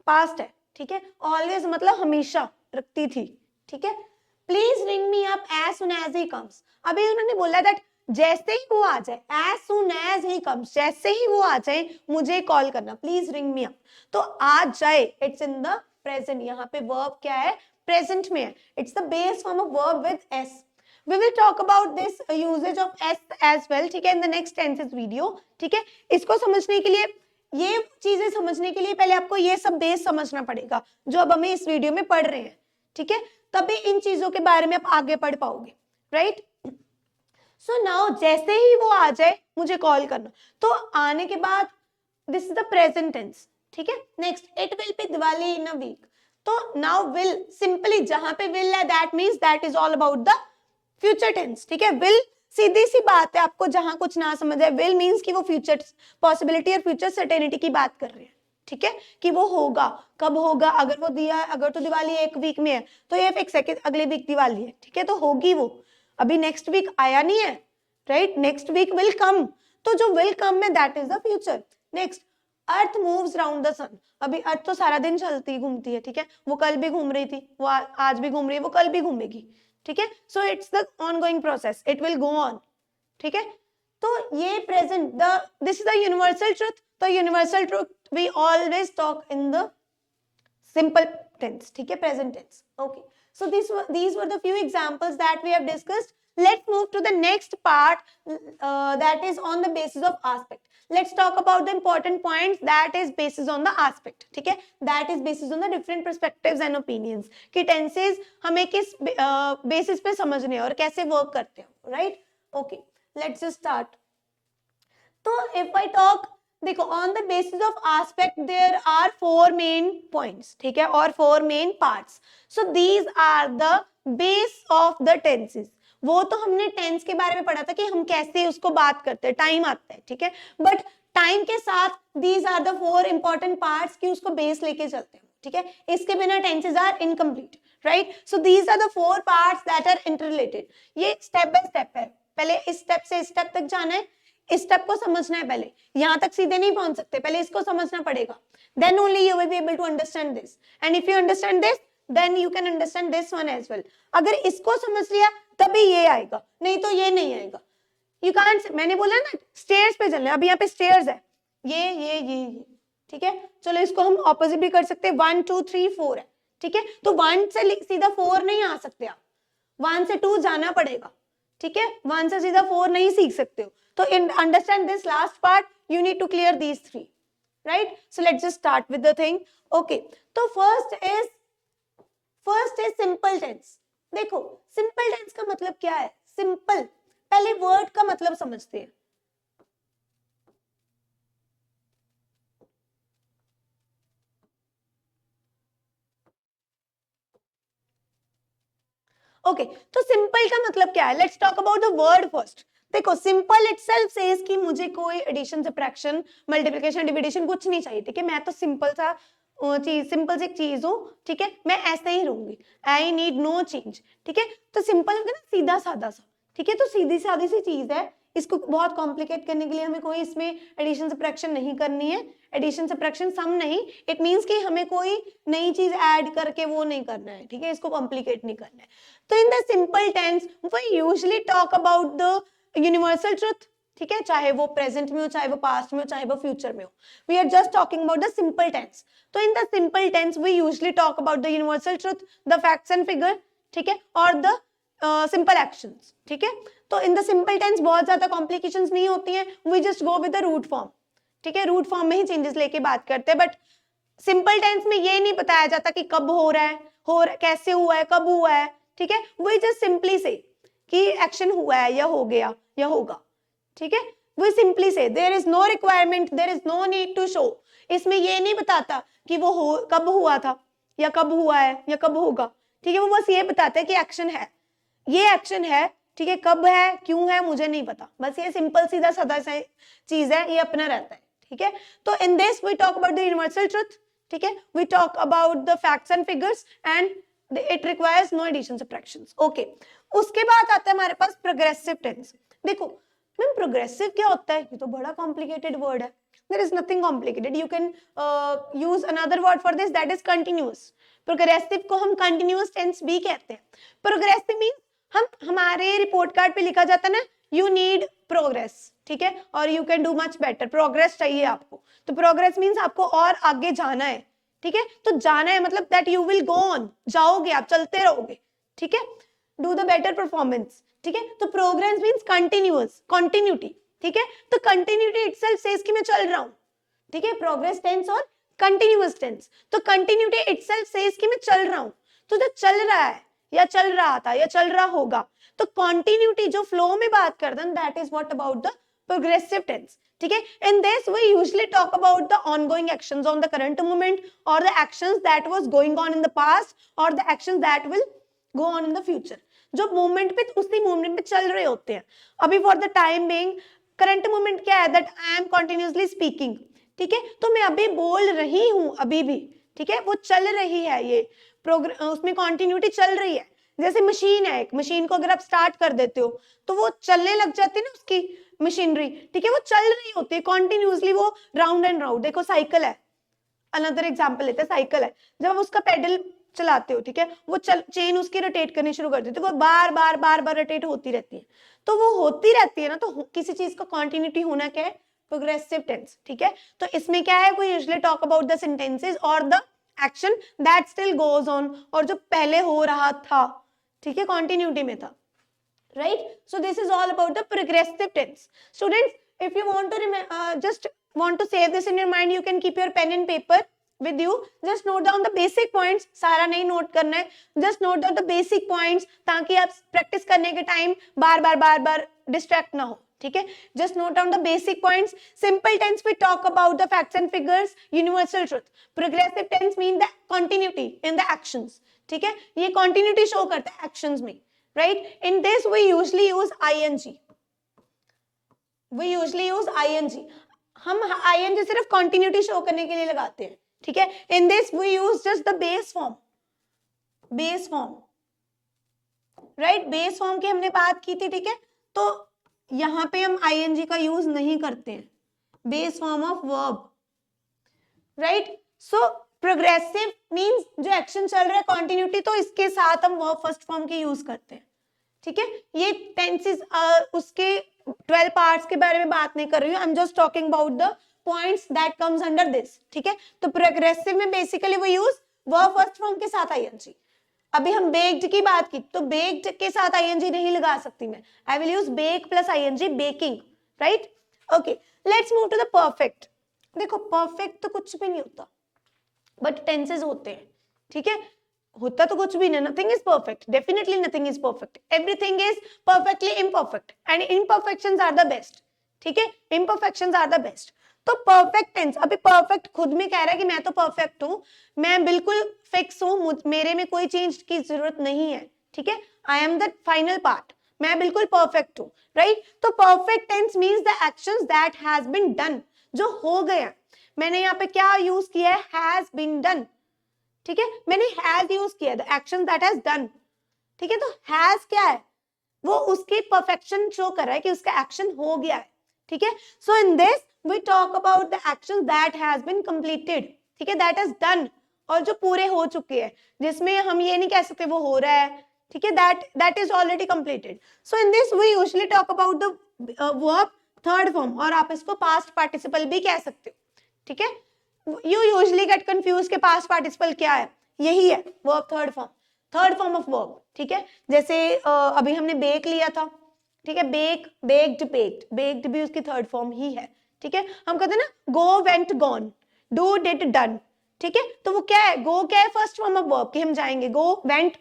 पास्ट है, ठीक है। ऑलवेज मतलब हमेशा रखती थी, ठीक है। Please ring me up as soon as he comes, अभी उन्होंने बोला दैट जैसे ही वो आ जाए, as soon as he comes, जैसे ही वो आ जाए मुझे कॉल करना, प्लीज रिंग मी अप, तो आ जाए, इट्स इन द प्रेजेंट, यहाँ पे वर्ब क्या है, प्रेजेंट में है, it's the base form of verb with S. We will talk about this usage of s as well, ठीक है, in the next tenses video, ठीक है। इसको समझने के लिए, ये चीजें समझने के लिए पहले आपको ये सब बेस समझना पड़ेगा जो अब हमें इस वीडियो में पढ़ रहे हैं, ठीक है, तभी इन चीजों के बारे में आप आगे पढ़ पाओगे, राइट। सो नाउ जैसे ही वो आ जाए मुझे कॉल करना, तो आने के बाद this is the present tense, ठीक है। Next, it will be Diwali in a week, so now will, simply जहां पे विल है that means that is all about the future tense, ठीक है। विल सीधी सी बात है, आपको जहां कुछ ना समझ आए, विल मींस कि वो फ्यूचर पॉसिबिलिटी और फ्यूचर सर्टेनिटी की बात कर रहे हैं, ठीक है, कि वो होगा, कब होगा, अगर वो दिया, अगर तो दिवाली एक वीक में है तो ये फिक्स है कि अगले वीक दिवाली है, ठीक है, तो होगी वो, अभी नेक्स्ट वीक आया नहीं है, right, next week will come, तो जो विल कम में that is the future. Next, earth moves round the sun, अभी अर्थ तो सारा दिन चलती घूमती है, ठीक है, वो कल भी घूम रही थी, वो आज भी घूम रही है, वो कल भी घूमेगी, ठीक है, so it's the ongoing process, it will go on, ठीक है। तो ये present, the this is the universal truth, तो universal truth we always talk in the simple tense, ठीक है, present tense, okay, so these were the few examples that we have discussed. Let's move to the next part, that is on the basis of aspect. Let's talk about the important points that is basis on the aspect, ठीक है, that is basis on the different perspectives and opinions, कि tenses हमें किस basis पे समझने हैं और कैसे work करते हैं, right, okay, let's just start. तो if I talk, देखो, on the basis of aspect there are 4 main points, ठीक है, और 4 main parts, so these are the base of the tenses. वो तो हमने टेंस के बारे में पढ़ा था कि हम कैसे उसको बात करते हैं, टाइम आता है, ठीक है, बट टाइम के साथ these are the 4 important parts कि उसको बेस लेके चलते हैं, ठीक है, इसके बिना tenses are incomplete, right, so these are the 4 parts that are interrelated. ये स्टेप बाय स्टेप है, पहले इस स्टेप से इस स्टेप तक जाना है, इस स्टेप को समझना है, पहले यहां तक सीधे नहीं पहुंच सकते, पहले इसको समझना पड़ेगा, then only you will be able to understand this, and if you understand this then you can understand this one as well। अगर इसको समझ लिया तभी ये आएगा, नहीं तो ये नहीं आएगा। you can't, मैंने बोला ना स्टेयर्स पे चलना है, अभी यहाँ पे स्टेयर्स है, ये, ठीक है, चलो इसको हम ऑपोजिट भी कर सकते हैं, 1 2 3 4 है, ठीक है, तो 1 से सीधा 4 नहीं आ सकते आप, 1 से 2 जाना पड़ेगा, ठीक है, 1 से सीधा 4 नहीं सीख सकते हो, तो in understand this last part you need to clear these 3, right, so let's just start with the thing, okay, तो first is simple tense। देखो simple tense का मतलब क्या है, simple, पहले word का मतलब समझते हैं। ओके, तो सिंपल का मतलब क्या है, let's talk about the word first. देखो सिंपल इटसेल्फ सेज कि मुझे कोई एडिशन, सब्ट्रैक्शन, मल्टीप्लिकेशन, डिविडेशन कुछ नहीं चाहिए, ठीक है, मैं तो सिंपल सा चीज, सिंपल सी चीज हूँ, ठीक है, मैं ऐसे ही रहूंगी, आई नीड नो चेंज, ठीक है, तो सिंपल ना सीधा सादा सा, ठीक है, तो सीधी सादी सी चीज है, इसको बहुत कॉम्प्लिकेट करने के लिए हमें कोई इसमें एडिशन सब्ट्रैक्शन नहीं करनी है, एडिशन सब्ट्रैक्शन सम नहीं, इट मींस कि हमें कोई नई चीज ऐड करके वो नहीं करना है, ठीक है, इसको कॉम्प्लिकेट नहीं करना है। तो in the simple tense we usually talk about the universal truth, ठीक है, चाहे वो प्रेजेंट में हो, चाहे वो पास्ट में हो, चाहे वो फ्यूचर में हो, we are just talking about the simple tense. तो in the simple tense we usually talk about the universal truth, the facts and figure, ठीक है, और द सिंपल एक्शंस, ठीक है, तो इन द सिंपल टेंस बहुत ज्यादा कॉम्प्लिकेशंस नहीं होती हैं, we just go with the root form, ठीक है, रूट फॉर्म में ही चेंजेस लेके बात करते हैं, बट सिंपल टेंस में ये नहीं बताया जाता कि कब हो रहा है, कैसे हुआ है, कब हुआ है, ठीक है, वी जस्ट सिंपली से कि एक्शन हुआ है या हो गया या होगा, ठीक है, we simply say there is no requirement, there is no need to show, इसमें ये नहीं बताता कि वो कब हुआ था या कब हुआ है या कब होगा, ठीक है, वो बस ये बताता है कि एक्शन है, ये एक्शन है, ठीक है, कब है, क्यों है, मुझे नहीं पता, बस ये सिंपल सीधा सादा सा चीज है, ये अपना रहता है, ठीक है, तो in this we talk about the universal truth, ठीक है, we talk about the facts and figures and it requires no addition subtractions. Okay, उसके बाद आता है हमारे पास प्रोग्रेसिव टेंस। देखो मैम प्रोग्रेसिव क्या होता है, ये तो बड़ा कॉम्प्लिकेटेड वर्ड है। There is nothing complicated, you can use another word for this, that is continuous. Progressive को हम कंटिन्यूअस टेंस भी कहते हैं। प्रोग्रेसिव मीन हम हमारे रिपोर्ट कार्ड पे लिखा जाता है ना, यू नीड प्रोग्रेस, ठीक है, और you can do much better, progress चाहिए आपको, तो प्रोग्रेस मीन्स आपको और आगे जाना है, ठीक है, तो जाना है मतलब that you will go on, जाओगे आप, चलते रहोगे, ठीक है, डू द बेटर परफॉर्मेंस, ठीक है, तो प्रोग्रेस मीन्स कंटिन्यूअस, कंटिन्यूटी, ठीक है, तो कंटिन्यूटी इटसेल्फ सेज कि मैं चल रहा हूं, ठीक है, प्रोग्रेस टेंस और कंटिन्यूअस टेंस, तो कंटिन्यूटी इटसेल्फ सेज कि मैं चल रहा हूं, तो जो चल रहा है या चल रहा था या चल रहा होगा, तो कंटिन्यूटी जो फ्लो में बात करते हैं, that is what about the progressive tense, ठीक है। In this we usually talk about the ongoing actions on the current moment और the actions that was going on in the past और the actions that will go on in the future, जो moment पे उसी moment पे चल रहे होते हैं। अभी for the time being current moment क्या है, that I am continuously speaking, ठीक है, तो मैं अभी बोल रही हूं, अभी भी, ठीक है, वो चल रही है, ये उसमें कंटिन्यूटी चल रही है। जैसे मशीन है, एक मशीन को अगर आप स्टार्ट कर देते हो तो वो चलने लग जाती है ना, उसकी मशीनरी, ठीक है, वो चल रही होती है कंटिन्यूअसली, वो राउंड एंड राउंड। देखो साइकिल है, अनदर एग्जांपल लेते हैं, साइकिल है, जब आप उसका पेडल चलाते हो, ठीक है, वो चेन उसकी रोटेट करनी शुरू कर देती है, वो बार बार बार बार रोटेट होती रहती है, तो वो होती रहती है ना, तो किसी चीज का कंटिन्यूटी होना क्या है, प्रोग्रेसिव टेंस, ठीक है। तो इसमें क्या है, we usually talk about the sentences और the action that still goes on, और जो पहले हो रहा था, ठीक है, कंटिन्यूटी में था, right? So this is all about the progressive tense. Students, if you want to just want to save this in your mind, you can keep your pen and paper with you. Just note down the basic points. सारा नहीं note करना है, just note down the basic points ताकि आप practice करने के time बार बार distract ना हो, ठीक है। Just note down the basic points. Simple tense we talk about the facts and figures, universal truth. Progressive tense mean the continuity in the actions, ठीक है, ये continuity show करता है actions में, right? In this we usually use ing. We usually use ing. हम ing सिर्फ continuity show करने के लिए लगाते हैं, ठीक है। In this we use just the base form, base form, right? Base form की हमने बात की थी, ठीक है, तो यहां पे हम ing का यूज नहीं करते हैं, base form of verb, right? So progressive means जो एक्शन चल रहा है कंटिन्यूटी, तो इसके साथ हम वर्ब फर्स्ट फॉर्म के यूज करते हैं, ठीक है। ये टेंसेस उसके 12 पार्ट्स के बारे में बात नहीं कर रही हूँ, I am just talking about the points that comes under this, ठीक है। तो प्रोग्रेसिव में बेसिकली वो यूज वर्ब फर्स्ट फॉर्म के साथ आईएनजी। अभी हम बेक्ड की बात की, तो बेक्ड के साथ आईएनजी नहीं लगा सकती मैं, I will use bake plus ING, baking, right. Okay, let's move to the perfect. देखो परफेक्ट तो कुछ भी नहीं होता, बट टेंसेस होते हैं, ठीक है, होता तो कुछ भी नहीं, nothing is perfect, definitely nothing is perfect, everything is perfectly imperfect and imperfections are the best, ठीक है, इम्परफेक्शंस आर द बेस्ट। तो परफेक्ट टेंस, अभी परफेक्ट खुद में कह रहा है कि मैं तो परफेक्ट हूं, मैं बिल्कुल फिक्स हूं, मेरे में कोई चेंज की जरूरत नहीं है, ठीक है, I am the final part, मैं बिल्कुल परफेक्ट हूं, राइट। तो perfect tense means the actions that has been done, जो हो गया। मैंने यहाँ पे क्या यूज किया है, हैज बीन डन, ठीक है, मैंने हैज यूज किया, the action that has done, ठीक है। तो हैज क्या है, वो उसकी परफेक्शन शो कर रहा है कि उसका एक्शन हो गया है, ठीक है। So in this we talk about the action that has been completed, ठीक है, दैट इज डन, और जो पूरे हो चुके हैं, जिसमें हम ये नहीं कह सकते वो हो रहा है, ठीक है, that is already completed. So in this we usually talk about the verb third form, और आप इसको पास्ट पार्टिसिपल भी कह सकते हो, ठीक है। यू यूजुअली गेट कंफ्यूज के पास्ट पार्टिसिपल क्या है, यही है verb third form of verb, ठीक है। जैसे अभी हमने बेक लिया था, ठीक है, बेक, बेक्ड, बेक्ड, बेक्ड भी उसकी थर्ड फॉर्म ही है, ठीक है। हम कहते हैं ना go, went, gone, do, did, done, ठीक है, तो वो क्या है, गो क्या है, फर्स्ट फॉर्म ऑफ वर्ब कि हम जाएंगे, गो, वेंट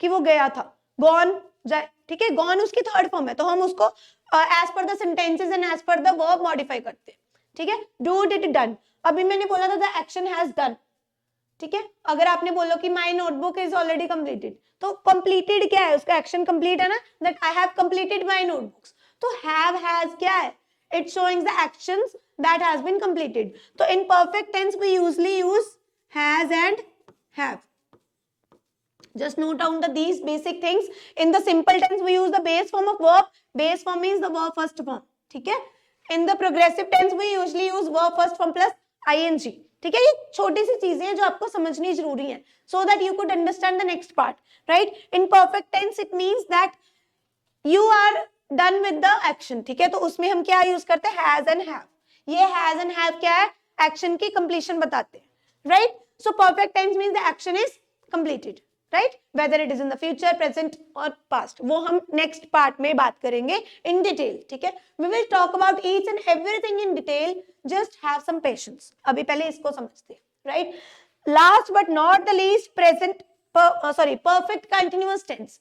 कि वो गया था, गॉन जाए, ठीक है, गॉन उसकी थर्ड फॉर्म है, तो हम उसको as per the sentences and as per the verb modify करते हैं, ठीक है। डू, डिड, डन, अभी मैंने बोला था द एक्शन हैज डन, ठीक है। अगर आपने बोलो कि my notebook is already completed, तो कंप्लीटेड क्या है, उसका एक्शन कंप्लीट है ना, that I have completed my notebooks. तो हैव, हैज क्या है, it showing the actions that has been completed. तो in perfect tense we usually use has and have, Just note down these basic things. In the simple tense, we use the base form of verb. Base form means the verb first form. ठीक है? In the progressive tense, we usually use verb first form plus ing. ठीक है? ये छोटी सी चीजें हैं जो आपको समझनी जरूरी है, so that you could understand the next part, right? In perfect tense, it means that you are done with the action. ठीक है? तो उसमें हम क्या यूज करते हैं? Has and have. ये has and have क्या है? Action की completion बताते हैं, right? So perfect tense means the action is completed. Right? Whether it is in the future, present or past, वो हम next part में बात करेंगे in detail. ठीक है? We will talk about each and everything in detail. Just have some patience. अभी पहले इसको समझते हैं. Right? Last but not the least, perfect continuous tense.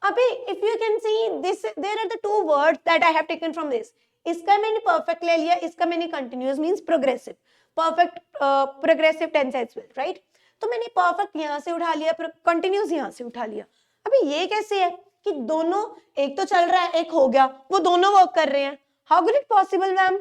अभी if you can see this, there are the two words that I have taken from this. इसका मैंने perfect ले लिया, इसका मैंने continuous means progressive. Perfect progressive tense as well. Right? तो मैंने perfect यहाँ से उठा लिया, कंटिन्यूस यहाँ से उठा लिया. अभी ये कैसे है कि दोनों, एक तो चल रहा है, एक हो गया, वो दोनों वर्क कर रहे हैं. How could it possible ma'am?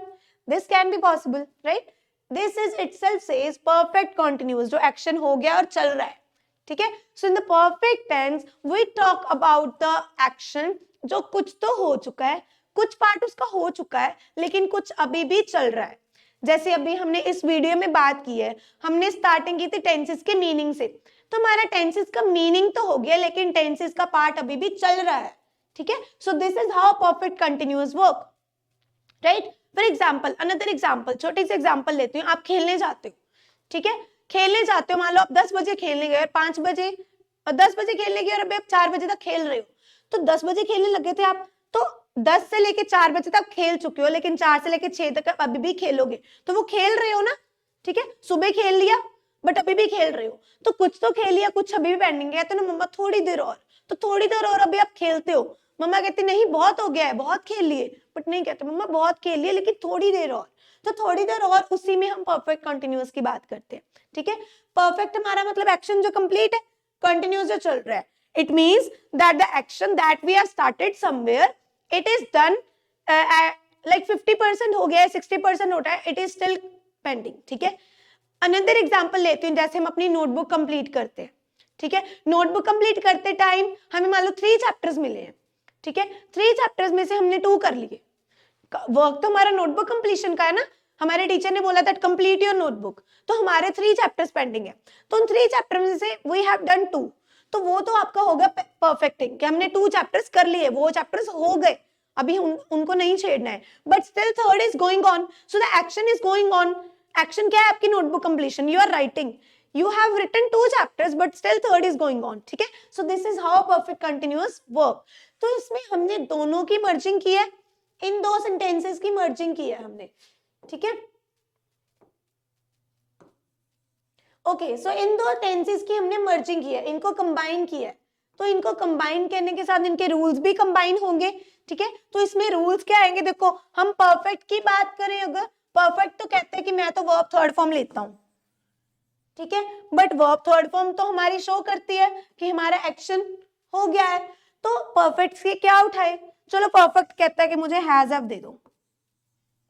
This can be possible, right? This is itself says perfect continuous, जो एक्शन हो गया और चल रहा है. ठीक है? So in the perfect tense we talk about the action जो कुछ तो हो चुका है, कुछ पार्ट उसका हो चुका है, लेकिन कुछ अभी भी चल रहा है. जैसे अभी हमने इस वीडियो में बात की है, हमने स्टार्टिंग की थी टेंसेस के मीनिंग से, तो हमारा टेंसेस का मीनिंग तो हो गया, लेकिन टेंसेस का पार्ट अभी भी चल रहा है. ठीक है? सो this is how perfect continuous work, right? For example, another example, छोटी सी एग्जांपल लेती हूँ. आप खेलने जाते हो, ठीक है? खेलने जाते हो, मान लो आप 10 बजे खेलने गए, 5 बजे 10 बजे खेलने गए और अभी आप 4 बजे तक खेल रहे हो. तो 10 बजे खेलने लगे थे आप, तो 10 से लेके 4 बजे तक खेल चुके हो, लेकिन 4 से लेके 6 तक अभी भी खेलोगे, तो वो खेल रहे हो ना. ठीक है? सुबह खेल लिया बट अभी भी खेल रहे हो, तो कुछ तो खेल लिया, कुछ अभी भी पेंडिंग है. तो ना मम्मा थोड़ी देर और, तो थोड़ी देर और अभी आप खेलते हो. मम्मा कहती नहीं बहुत हो गया है, बहुत खेल लिए, बट नहीं कहते मम्मा बहुत खेल लिए लेकिन थोड़ी देर और. तो थोड़ी देर और, उसी में हम परफेक्ट कंटिन्यूअस की बात करते हैं. ठीक है? परफेक्ट हमारा मतलब एक्शन जो कंप्लीट है, कंटिन्यूअस जो चल रहा है. It means that the action that we have started somewhere, it is done, like 50% हो गया है, 60% होता है, इट इज स्टिल पेंडिंग. ठीक है? अनदर एग्जांपल लेते हैं, जैसे हम अपनी नोटबुक कंप्लीट करते हैं. ठीक है? नोटबुक कंप्लीट करते टाइम हमें मान लो 3 चैप्टर्स मिले हैं. ठीक है? 3 चैप्टर्स में से हमने 2 कर लिए. वर्क तो हमारा नोटबुक कंप्लीशन का है ना, हमारे टीचर ने बोला दैट कंप्लीट योर नोटबुक, तो हमारे 3 चैप्टर्स पेंडिंग है. तो उन 3 चैप्टर में से वी हैव डन 2, तो वो तो आपका होगा परफेक्टिंग कि हमने 2 चैप्टर्स कर लिए, वो चैप्टर्स हो गए, अभी उनको नहीं छेड़ना है. But still third is going on, so the action is going on. Action क्या है आपकी notebook completion, you are writing, you have written 2 chapters but still third is going on. ठीक है? So this is how perfect continuous work. तो इसमें हमने दोनों की मर्जिंग की है, इन 2 सेंटेंसेस की मर्जिंग की है हमने. ठीक है? ओके, सो इन 2 टेंसेस की हमने मर्जिंग की है, इनको कंबाइन किया है. तो इनको कंबाइन करने के साथ इनके रूल्स भी कंबाइन होंगे. ठीक है? तो इसमें रूल्स क्या आएंगे? देखो, हम परफेक्ट की बात करें, अगर परफेक्ट तो कहते हैं कि मैं तो वर्ब थर्ड फॉर्म लेता हूं. ठीक है? बट वर्ब थर्ड फॉर्म तो हमारी शो करती है कि हमारा एक्शन हो गया है. तो परफेक्ट से क्या उठाए? चलो, परफेक्ट कहता है कि मुझे हैज हैव दे दो.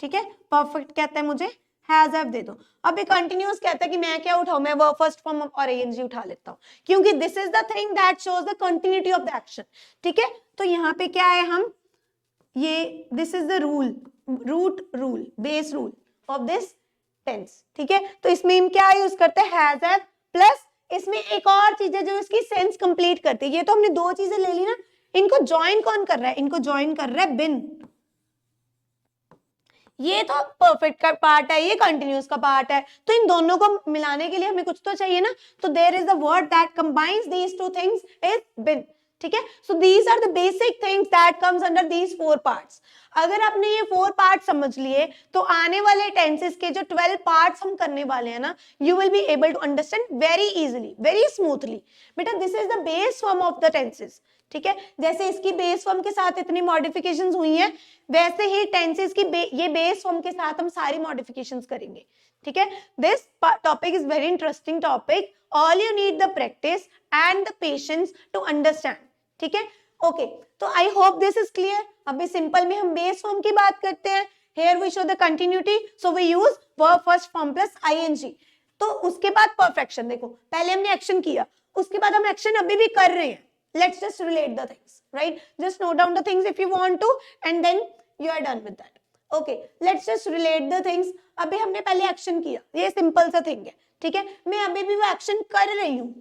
ठीक है? परफेक्ट कहता है मुझे हैज हैव दे दो. अभी कंटिन्यूअस कहता है कि मैं क्या उठाऊं? मैं वर्ब फर्स्ट फॉर्म और आईएनजी उठा लेता हूं, क्योंकि this is the thing that shows the continuity of the action. ठीक है? तो यहाँ पे क्या है, हम ये this is the rule, root rule, base rule of this tense. ठीक है? तो इसमें हम क्या यूज करते हैं? हैज हैव प्लस इसमें एक और चीज है जो इसकी सेंस कंप्लीट करती है. ये तो हमने 2 चीजें ले ली ना, इनको ज्वाइन कौन कर रहा है? इनको ज्वाइन कर रहा है बिन. ये तो परफेक्ट का पार्ट है, ये कंटिन्यूअस का पार्ट है, तो इन दोनों को मिलाने के लिए हमें कुछ तो चाहिए ना. तो there is the word that combines these 2 things is been. ठीक है? So these are the basic things that comes under these 4 parts. अगर आपने ये 4 पार्ट समझ लिए, तो आने वाले टेंसेस के जो 12 पार्ट्स हम करने वाले हैं ना, you will be able to understand very easily, very smoothly. बेटा, this is the base form of the tenses. ठीक है? जैसे इसकी बेस फॉर्म के साथ इतनी मॉडिफिकेशंस हुई हैं, वैसे ही टेंसेस की ये बेस फॉर्म के साथ हम सारी मॉडिफिकेशंस करेंगे. ठीक है? This topic is very interesting topic. All you need the practice and the patience to understand. ठीक है? ओके, तो I hope this is clear. अभी सिंपल में हम बेस फॉर्म की बात करते हैं. Here we show the continuity, so we use verb first form plus ing. तो उसके बाद परफेक्शन. देखो, पहले हमने एक्शन किया, उसके बाद हम एक्शन अभी भी कर रहे हैं. Let's just relate the things, right? Just note down the things if you want to, and then you are done with that. Okay, let's just relate the things. अभी हमने पहले एक्शन किया, ये सिंपल सा थिंग है, ठीक है. मैं अभी भी वो एक्शन कर रही हूँ.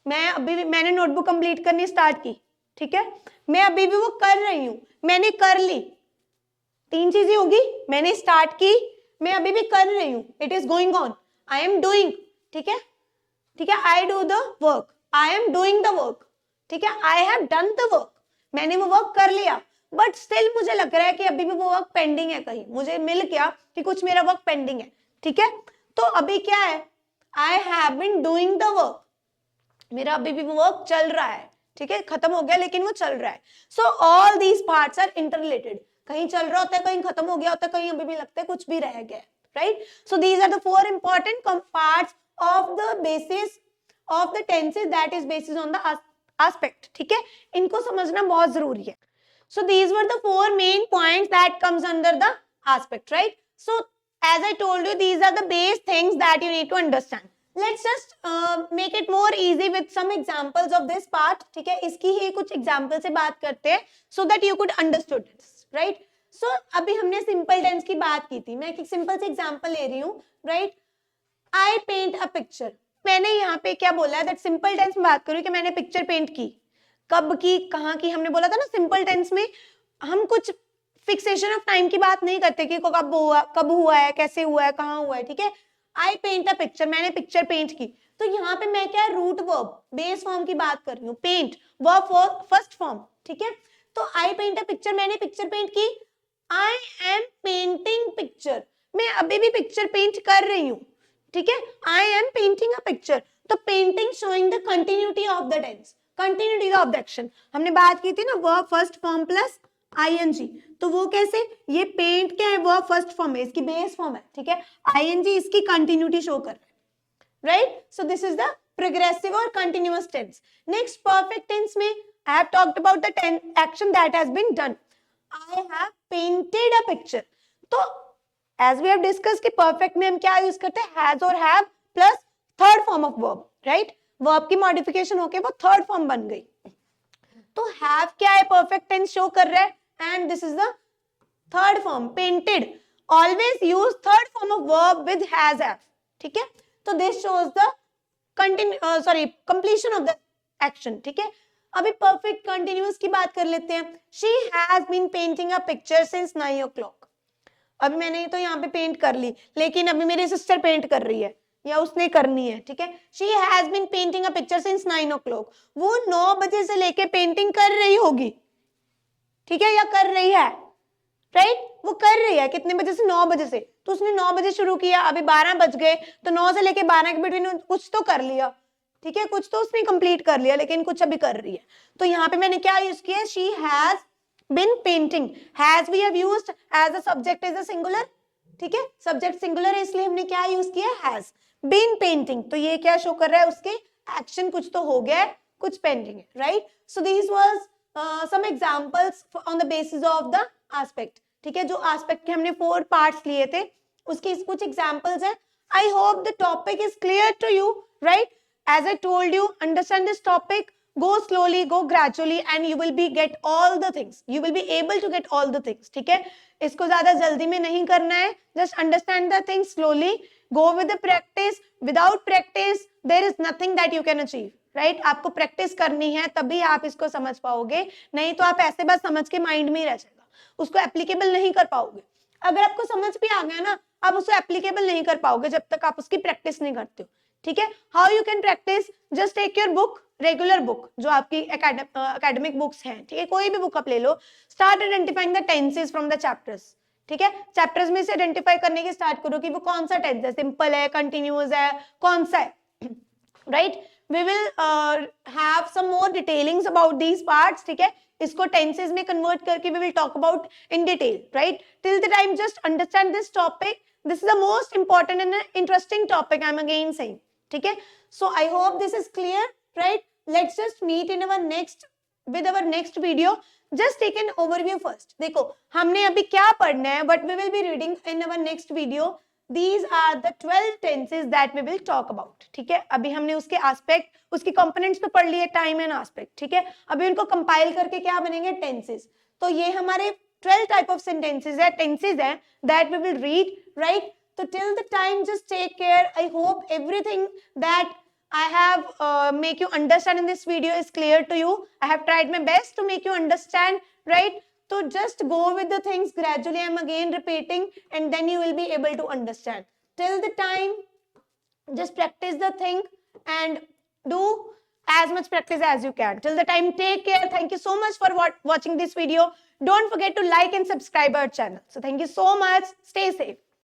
मैं अभी भी, मैंने नोटबुक कंप्लीट करनी स्टार्ट की, ठीक है. मैं अभी भी वो कर रही हूँ, मैंने कर ली. 3 चीजें होगी, मैंने स्टार्ट की, मैं अभी भी कर रही हूँ. It is going on. I am doing, ठीक है, ठीक है. I do the work, I am doing the work, ठीक है. I have done the work, मैंने वो वर्क कर लिया, बट स्टिल मुझे लग रहा है कि अभी भी वो वर्क पेंडिंग है. कहीं मुझे मिल गया कि कुछ मेरा वर्क पेंडिंग है, ठीक है. तो अभी क्या है, I have been doing the work, मेरा अभी भी वो वर्क चल रहा है, ठीक है. खत्म हो गया लेकिन वो चल रहा है. So all these parts are interrelated. कहीं चल रहा होता है, कहीं खत्म हो गया होता है, कहीं अभी भी लगता है कुछ भी रह गया है, right. So these are the 4 important parts of the basis of the tenses that is basis on the aspect, ठीक है. इनको समझना बहुत जरूरी है. So these were the 4 main points that comes under the aspect, right? So as I told you, these are the base things that you need to understand. Let's just make it more easy with some examples of this part, ठीक है. इसकी ही कुछ example से बात करते हैं so that you could understood this, right? So अभी हमने simple tense की बात की थी. मैं एक simple से example ले रही हूँ, right? I paint a picture. मैंने यहाँ पे क्या बोला है, दैट सिंपल टेंस में बात करूँ कि मैंने पिक्चर पेंट की. कब की, कहाँ की, हमने बोला था ना सिंपल टेंस में हम कुछ फिक्सेशन ऑफ टाइम की बात नहीं करते कि कब हुआ है, कैसे हुआ है, कहाँ हुआ है, ठीक है. आई पेंट अ पिक्चर, मैंने पिक्चर पेंट की. तो यहाँ पे मैं क्या, रूट वर्ब बेस फॉर्म की बात कर रही हूँ. पेंट वर्ब फर्स्ट फॉर्म, ठीक है. तो आई पेंट अ पिक्चर, मैंने पिक्चर पेंट की. आई एम पेंटिंग पिक्चर, मैं अभी भी पिक्चर पेंट कर रही हूँ, ठीक है. I am painting a picture. तो painting showing the continuity of the tense, continuity of the action. हमने बात की थी ना verb first form plus ING. तो वो कैसे, ये पेंट क्या है, वर्ब फर्स्ट फॉर्म है, इसकी बेस फॉर्म है, ठीक है. आईएनजी इसकी कंटिन्यूटी शो कर रहा है, right. So this is the progressive और continuous tense. Next perfect tense में I have talked about the action that has been done. I have painted a picture. तो as we have discussed कि perfect में हम क्या use करते हैं, has और have plus third form of verb, right? verb की modification होके वो third form बन गई. तो have क्या है, perfect tense show कर रहा है, and this is the third form, painted. always use third form of verb with has have, ठीक है. तो this shows the completion of the action, ठीक है. अभी perfect continuous की बात कर लेते हैं. she has been painting a picture since 9 o'clock. अभी मैंने तो यहाँ पे पेंट कर ली, लेकिन अभी मेरी सिस्टर पेंट कर रही है या उसने करनी है, ठीक है. She has been painting a picture since 9 o'clock. वो 9 बजे से लेके पेंटिंग कर रही होगी, ठीक है, या कर रही है, राइट. वो कर रही है कितने बजे से, 9 बजे से. तो उसने 9 बजे शुरू किया, अभी 12 बज गए, तो 9 से लेके 12 के बिटवीन कुछ तो कर लिया, ठीक है. कुछ तो उसने कंप्लीट कर लिया, लेकिन कुछ अभी कर रही है. तो यहाँ पे मैंने क्या यूज किया, she has been painting. has we have used as a subject is a singular, ठीक है. सब्जेक्ट सिंगुलर है इसलिए हमने क्या यूज किया, has been painting. तो ये क्या शो कर रहा है, उसके एक्शन कुछ तो हो गया है, कुछ पेंडिंग है, right. So this was some examples on the basis of the aspect, ठीक है. जो एस्पेक्ट के हमने 4 पार्ट्स लिए थे उसके कुछ एग्जांपल्स है. I hope the topic is clear to you, right. As I told you, understand this topic, go slowly, go gradually, and you will be get all the things, you will be able to get all the things, ठीक है. इसको ज्यादा जल्दी में नहीं करना है, just understand the things slowly, go with the practice. without practice there is nothing that you can achieve, right. आपको प्रैक्टिस करनी है तभी आप इसको समझ पाओगे, नहीं तो आप ऐसे बस समझ के माइंड में ही रह जाएगा, उसको एप्लीकेबल नहीं कर पाओगे. अगर आपको समझ भी आ गया ना, आप उसको एप्लीकेबल नहीं कर पाओगे जब तक आप उसकी प्रैक्टिस नहीं करते हो, ठीक है. How you can practice, just take your book, regular book जो आपकी एकेडमिक बुक्स हैं, ठीक है, कोई भी बुक आप ले लो. Start identifying the tenses from the chapters, ठीक है. चैप्टर्स में से आइडेंटिफाई करने की स्टार्ट करो कि वो कौन सा टेंस है, सिंपल है, कंटिन्यूअस है, कौन सा है, right. We will have some more detailings about these parts, ठीक है. इसको टेंसेस में कन्वर्ट करके we will talk about in detail, right. Till the time just understand this topic. This is the most important and interesting topic, I am again saying, ठीक है. So I hope this is clear, right. Let's just meet in our next video. Just take an overview first. देखो हमने अभी क्या पढ़ना है, what we will be reading in our next video. These are the 12 tenses that we will talk about. ठीक है, अभी हमने उसके aspect, उसके components तो पढ़ लिए, time and aspect. ठीक है, अभी उनको compile करके क्या बनेंगे? Tenses. तो ये हमारे 12 type of sentences है, tenses है, that we will read, right? So till the time, just take care. I hope everything that I have make you understand in this video is clear to you. I have tried my best to make you understand, right? So just go with the things gradually. I'm again repeating, and then you will be able to understand. Till the time, just practice the thing and do as much practice as you can. Till the time, take care. Thank you so much for watching this video. Don't forget to like and subscribe our channel. So thank you so much. Stay safe.